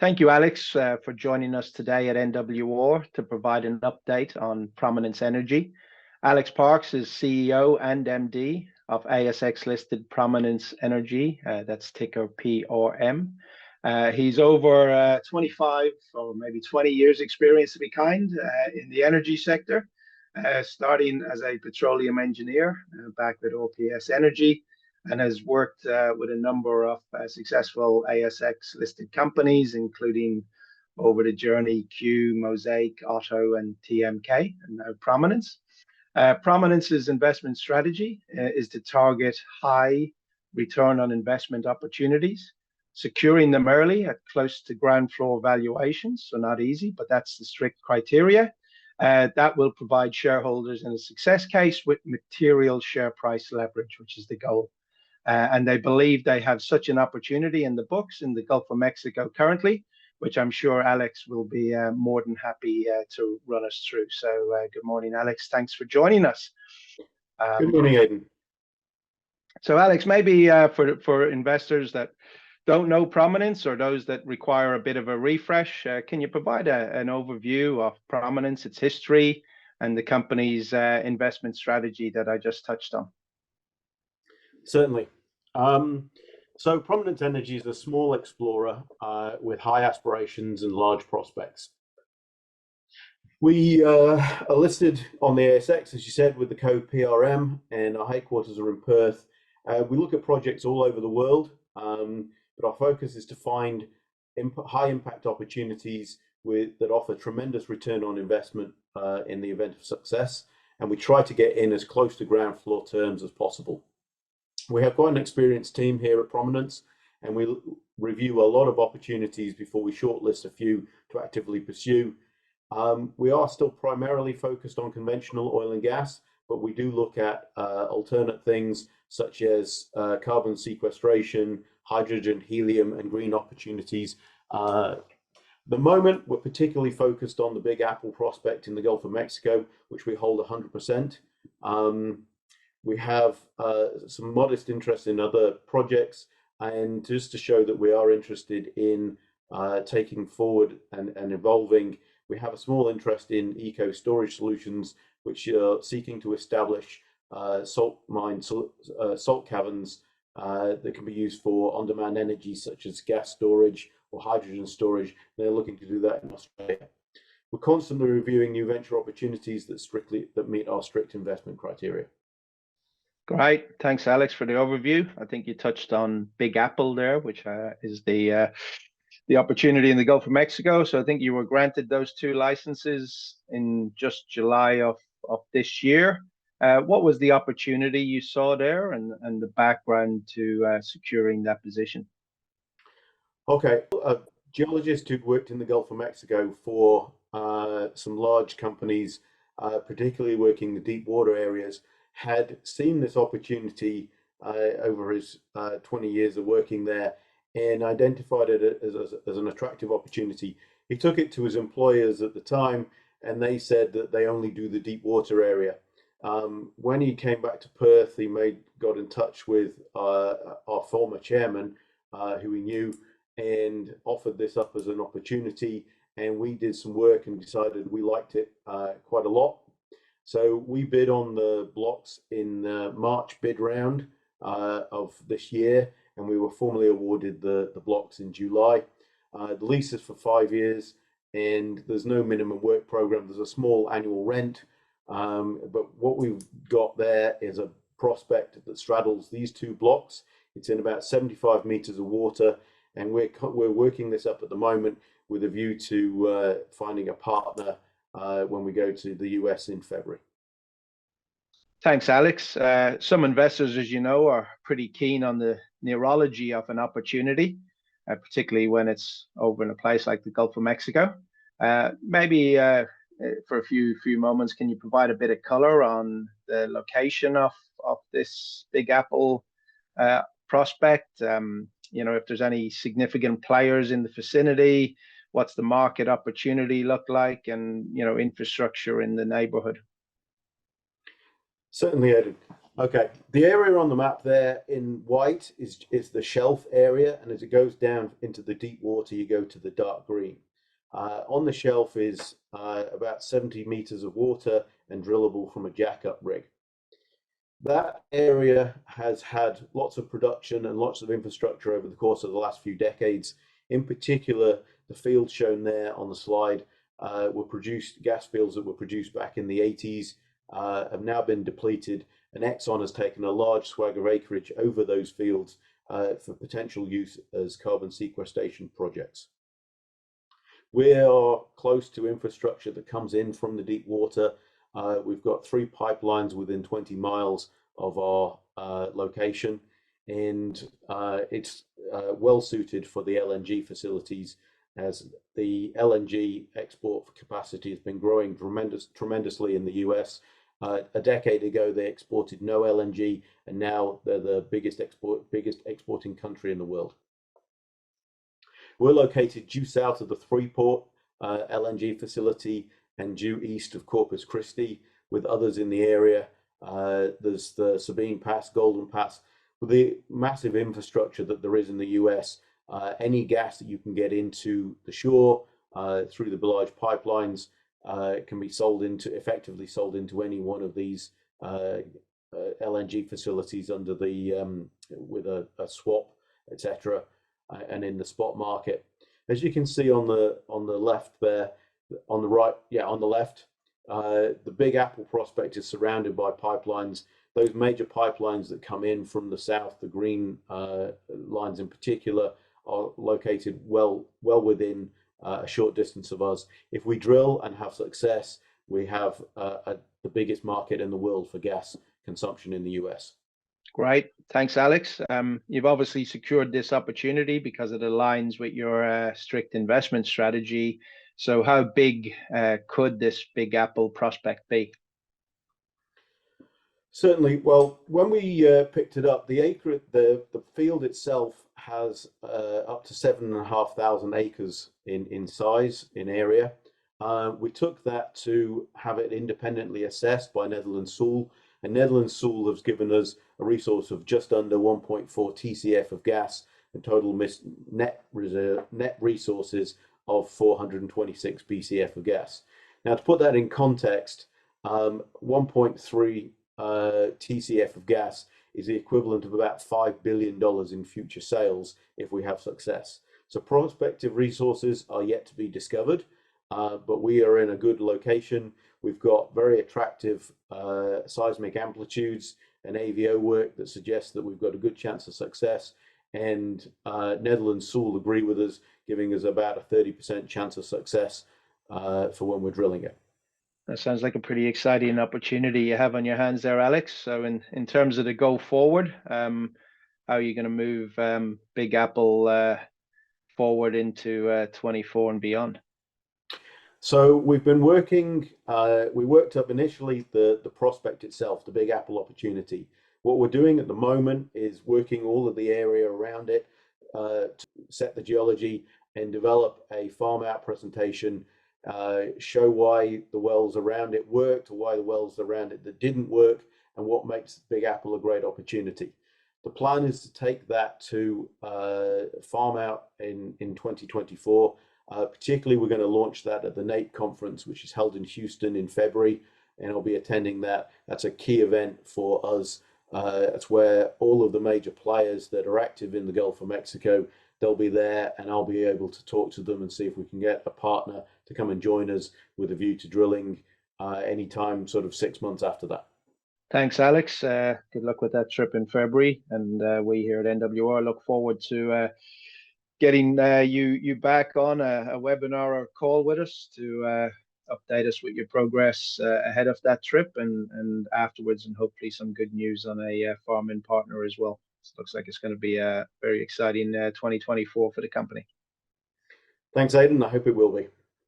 Thank you, Alex, for joining us today at NWR to provide an update on Prominence Energy. Alex Parks is CEO and MD of ASX-listed Prominence Energy, that's ticker PRM. He's over 25 or maybe 20 years experience to be kind in the energy sector, starting as a petroleum engineer back with OPS Energy, and has worked with a number of successful ASX listed companies, including over the journey Q, Mosaic, Otto, and TMK, and now Prominence. Prominence's investment strategy is to target high return on investment opportunities, securing them early at close to ground floor valuations. So not easy, but that's the strict criteria. That will provide shareholders in a success case with material share price leverage, which is the goal. And they believe they have such an opportunity in the books in the Gulf of Mexico currently, which I'm sure Alex will be more than happy to run us through. So good morning, Alex. Thanks for joining us. Good morning, Aidan. So Alex, maybe for investors that don't know Prominence or those that require a bit of a refresh, can you provide an overview of Prominence, its history, and the company's investment strategy that I just touched on? Certainly. So Prominence Energy is a small explorer with high aspirations and large prospects. We are listed on the ASX, as you said, with the code PRM, and our headquarters are in Perth. We look at projects all over the world, but our focus is to find high impact opportunities that offer tremendous return on investment in the event of success, and we try to get in as close to ground floor terms as possible. We have quite an experienced team here at Prominence, and we review a lot of opportunities before we shortlist a few to actively pursue. We are still primarily focused on conventional oil and gas, but we do look at alternate things such as carbon sequestration, hydrogen, helium, and green opportunities. At the moment, we're particularly focused on the Big Apple prospect in the Gulf of Mexico, which we hold 100%. We have some modest interest in other projects, and just to show that we are interested in taking forward and evolving, we have a small interest in eco storage solutions, which are seeking to establish salt caverns that can be used for on-demand energy, such as gas storage or hydrogen storage. They're looking to do that in Australia. We're constantly reviewing new venture opportunities that meet our strict investment criteria. Great. Thanks, Alex, for the overview. I think you touched on Big Apple there, which is the opportunity in the Gulf of Mexico. So I think you were granted those 2 licenses in just July of this year. What was the opportunity you saw there and the background to securing that position? Okay, a geologist who'd worked in the Gulf of Mexico for some large companies, particularly working the deep water areas, had seen this opportunity over his 20 years of working there and identified it as an attractive opportunity. He took it to his employers at the time, and they said that they only do the deep water area. When he came back to Perth, he got in touch with our former chairman, who he knew, and offered this up as an opportunity, and we did some work and decided we liked it quite a lot. So we bid on the blocks in the March bid round of this year, and we were formally awarded the blocks in July. The lease is for 5 years, and there's no minimum work program. There's a small annual rent, but what we've got there is a prospect that straddles these 2 blocks. It's in about 75 meters of water, and we're working this up at the moment with a view to finding a partner when we go to the US in February. Thanks, Alex. Some investors, as you know, are pretty keen on the neurology of an opportunity, particularly when it's over in a place like the Gulf of Mexico. Maybe for a few moments, can you provide a bit of color on the location of this Big Apple prospect? If there's any significant players in the vicinity, what's the market opportunity look like, and infrastructure in the neighborhood? Certainly, Ed. Okay, the area on the map there in white is the shelf area, and as it goes down into the deep water, you go to the dark green. On the shelf is about 70 meters of water and drillable from a jackup rig. That area has had lots of production and lots of infrastructure over the course of the last few decades. In particular, the fields shown there on the slide were produced, gas fields that were produced back in the 80s, have now been depleted, and Exxon has taken a large swag of acreage over those fields for potential use as carbon sequestration projects. We are close to infrastructure that comes in from the deep water. We've got 3 pipelines within 20 miles of our location, and it's well suited for the LNG facilities, as the LNG export capacity has been growing tremendously in the US. A decade ago, they exported no LNG, and now they're the biggest exporting country in the world. We're located due south of the Freeport LNG facility and due east of Corpus Christi, with others in the area. There's the Sabine Pass, Golden Pass. With the massive infrastructure that there is in the US, any gas that you can get into the shore through the large pipelines can be effectively sold into any one of these LNG facilities under the with a swap, etc., and in the spot market. As you can see on the left there, on the right, on the left, the Big Apple prospect is surrounded by pipelines. Those major pipelines that come in from the south, the green lines in particular, are located well within a short distance of us. If we drill and have success, we have the biggest market in the world for gas consumption in the US. Great. Thanks, Alex. You've obviously secured this opportunity because it aligns with your strict investment strategy. So how big could this Big Apple prospect be? Certainly. Well, when we picked it up, the field itself has up to 7,500 acres in size, in area. We took that to have it independently assessed by Netherlands Sewell, and Netherlands Sewell has given us a resource of just under 1.4 TCF of gas and total net resources of 426 BCF of gas. Now, to put that in context, 1.3 TCF of gas is the equivalent of about $5 billion in future sales if we have success. So prospective resources are yet to be discovered, but we are in a good location. We've got very attractive seismic amplitudes and AVO work that suggests that we've got a good chance of success. And Netherlands Sewell agree with us, giving us about a 30% chance of success for when we're drilling it. That sounds like a pretty exciting opportunity you have on your hands there, Alex. So in terms of the go forward, how are you going to move Big Apple forward into 24 and beyond? So we've been working, we worked up initially the prospect itself, the Big Apple opportunity. What we're doing at the moment is working all of the area around it to set the geology and develop a farm out presentation, show why the wells around it worked or why the wells around it that didn't work, and what makes Big Apple a great opportunity. The plan is to take that to farm out in 2024. Particularly, we're going to launch that at the NAPE conference, which is held in Houston in February, and I'll be attending that. That's a key event for us. It's where all of the major players that are active in the Gulf of Mexico, they'll be there, and I'll be able to talk to them and see if we can get a partner to come and join us with a view to drilling anytime sort of 6 months after that. Thanks, Alex. Good luck with that trip in February, and we here at NWR look forward to getting you back on a webinar or call with us to update us with your progress ahead of that trip and afterwards, and hopefully some good news on a farming partner as well. It looks like it's going to be a very exciting 2024 for the company. Thanks, Aidan. I hope it will be.